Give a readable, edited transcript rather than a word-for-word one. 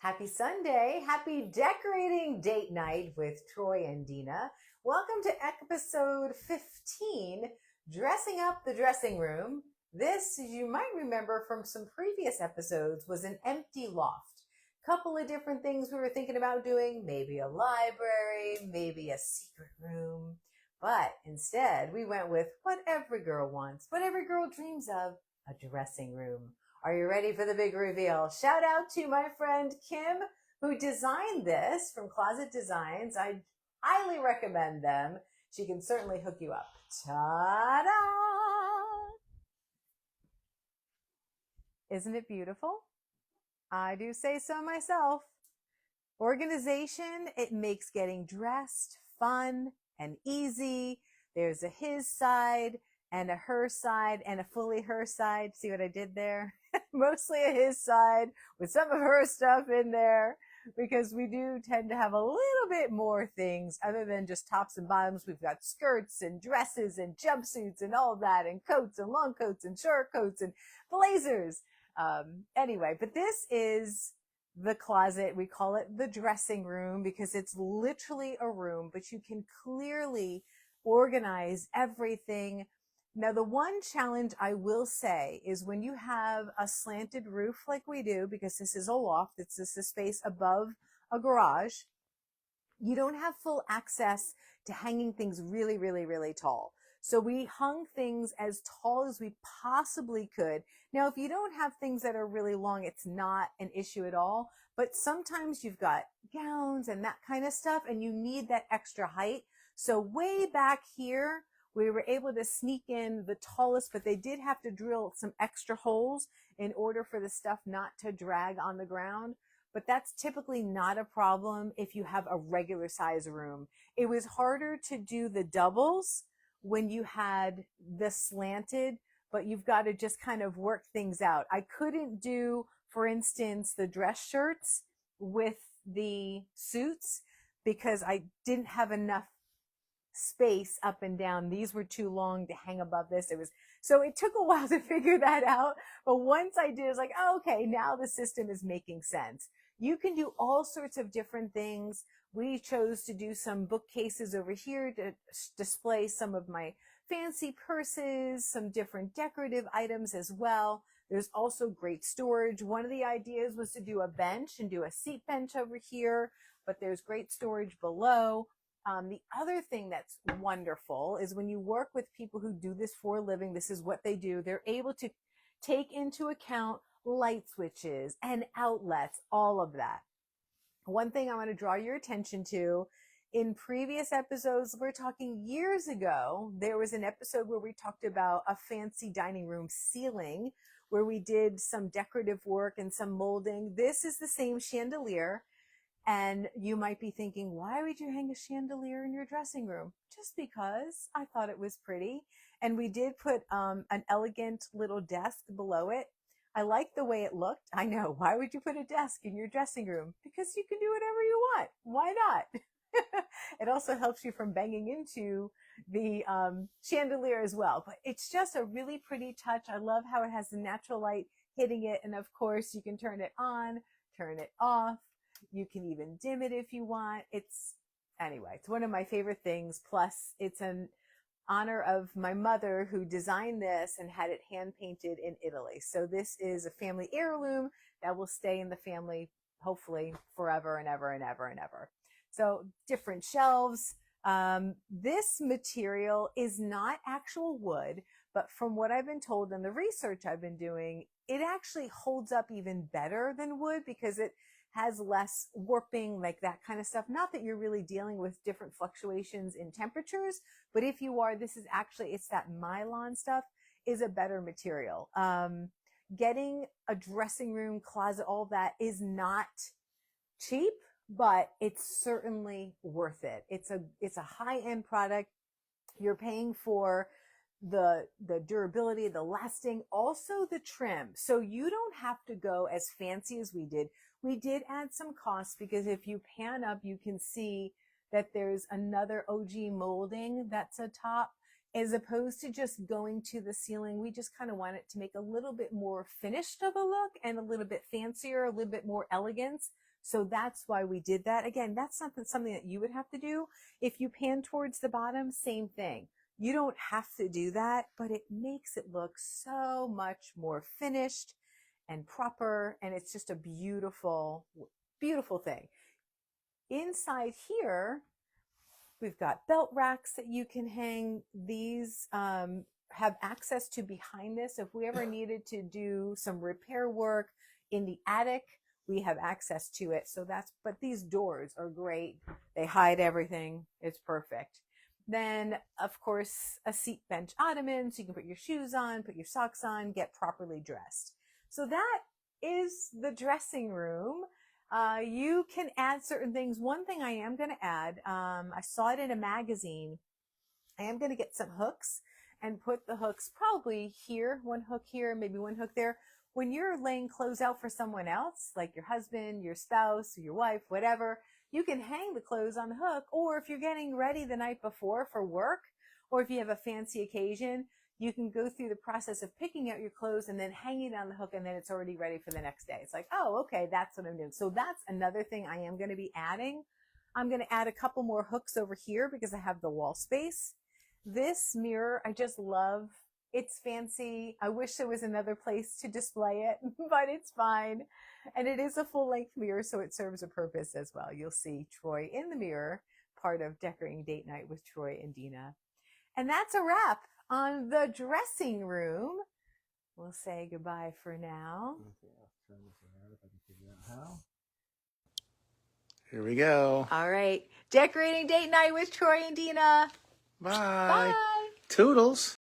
Happy Sunday. Happy decorating date night with Troy and Dina. Welcome to episode 15, Dressing Up the Dressing Room. This, as you might remember from some previous episodes, was an empty loft. Couple of different things we were thinking about doing, maybe a library, maybe a secret room. But instead, we went with what every girl wants, what every girl dreams of, a dressing room. Are you ready for the big reveal? Shout out to my friend Kim, who designed this from Closet Designs. I highly recommend them. She can certainly hook you up. Ta-da! Isn't it beautiful? I do say so myself. Organization, it makes getting dressed fun and easy. There's a his side and a her side and a fully her side. See what I did there? Mostly a his side with some of her stuff in there because we do tend to have a little bit more things other than just tops and bottoms. We've got skirts and dresses and jumpsuits and all that, and coats and long coats and short coats and blazers. Anyway, but this is the closet. We call it the dressing room because it's literally a room, but you can clearly organize everything. Now, the one challenge I will say is when you have a slanted roof like we do, because this is a loft, it's just a space above a garage, you don't have full access to hanging things really, really, really tall. So we hung things as tall as we possibly could. Now, if you don't have things that are really long, it's not an issue at all. But sometimes you've got gowns and that kind of stuff, and you need that extra height. So way back here, we were able to sneak in the tallest, but they did have to drill some extra holes in order for the stuff not to drag on the ground. But that's typically not a problem if you have a regular size room. It was harder to do the doubles when you had the slanted, but you've got to just kind of work things out. I couldn't do, for instance, the dress shirts with the suits because I didn't have enough space up and down. These were too long to hang above this. So it took a while to figure that out. But once I did, I was like, oh, okay, now the system is making sense. You can do all sorts of different things. We chose to do some bookcases over here to display some of my fancy purses, some different decorative items as well. There's also great storage. One of the ideas was to do a bench and do a seat bench over here, but there's great storage below. The other thing that's wonderful is when you work with people who do this for a living, this is what they do. They're able to take into account light switches and outlets, all of that. One thing I want to draw your attention to, in previous episodes, we're talking years ago, there was an episode where we talked about a fancy dining room ceiling where we did some decorative work and some molding. This is the same chandelier. And you might be thinking, why would you hang a chandelier in your dressing room? Just because I thought it was pretty. And we did put an elegant little desk below it. I liked the way it looked. I know. Why would you put a desk in your dressing room? Because you can do whatever you want. Why not? It also helps you from banging into the chandelier as well. But it's just a really pretty touch. I love how it has the natural light hitting it. And of course, you can turn it on, turn it off. You can even dim it if you want. It's one of my favorite things. Plus, it's an honor of my mother who designed this and had it hand painted in Italy. So this is a family heirloom that will stay in the family, hopefully forever and ever and ever and ever. So different shelves. This material is not actual wood, but from what I've been told and the research I've been doing, it actually holds up even better than wood because it has less warping, like that kind of stuff. Not that you're really dealing with different fluctuations in temperatures, but if you are, it's that nylon stuff is a better material. Getting a dressing room, closet, all that is not cheap, but it's certainly worth it. It's a high-end product. You're paying for the durability, the lasting, also the trim. So you don't have to go as fancy as we did. We did add some costs because if you pan up, you can see that there's another OG molding that's atop. As opposed to just going to the ceiling, we just kind of want it to make a little bit more finished of a look and a little bit fancier, a little bit more elegance. So that's why we did that. Again, that's not something that you would have to do. If you pan towards the bottom, same thing. You don't have to do that, but it makes it look so much more finished and proper. And it's just a beautiful, beautiful thing. Inside here, we've got belt racks that you can hang. These have access to behind this. If we ever needed to do some repair work in the attic, we have access to it. So but these doors are great. They hide everything. It's perfect. Then, of course, a seat bench ottoman, so you can put your shoes on, put your socks on, get properly dressed. So that is the dressing room. You can add certain things. One thing I am going to add, I saw it in a magazine. I am going to get some hooks and put the hooks probably here, one hook here, maybe one hook there. When you're laying clothes out for someone else, like your husband, your spouse, your wife, whatever, you can hang the clothes on the hook. Or if you're getting ready the night before for work, or if you have a fancy occasion, you can go through the process of picking out your clothes and then hanging it on the hook, and then it's already ready for the next day. It's like, oh, okay, that's what I'm doing. So that's another thing I am going to be adding. I'm going to add a couple more hooks over here because I have the wall space. This mirror, I just love. It's fancy. I wish there was another place to display it, but it's fine. And it is a full-length mirror, so it serves a purpose as well. You'll see Troy in the mirror, part of Decorating Date Night with Troy and Dina. And that's a wrap on the dressing room. We'll say goodbye for now. Okay, I'll turn this around if I can figure out how. Here we go. All right. Decorating Date Night with Troy and Dina. Bye. Bye. Toodles.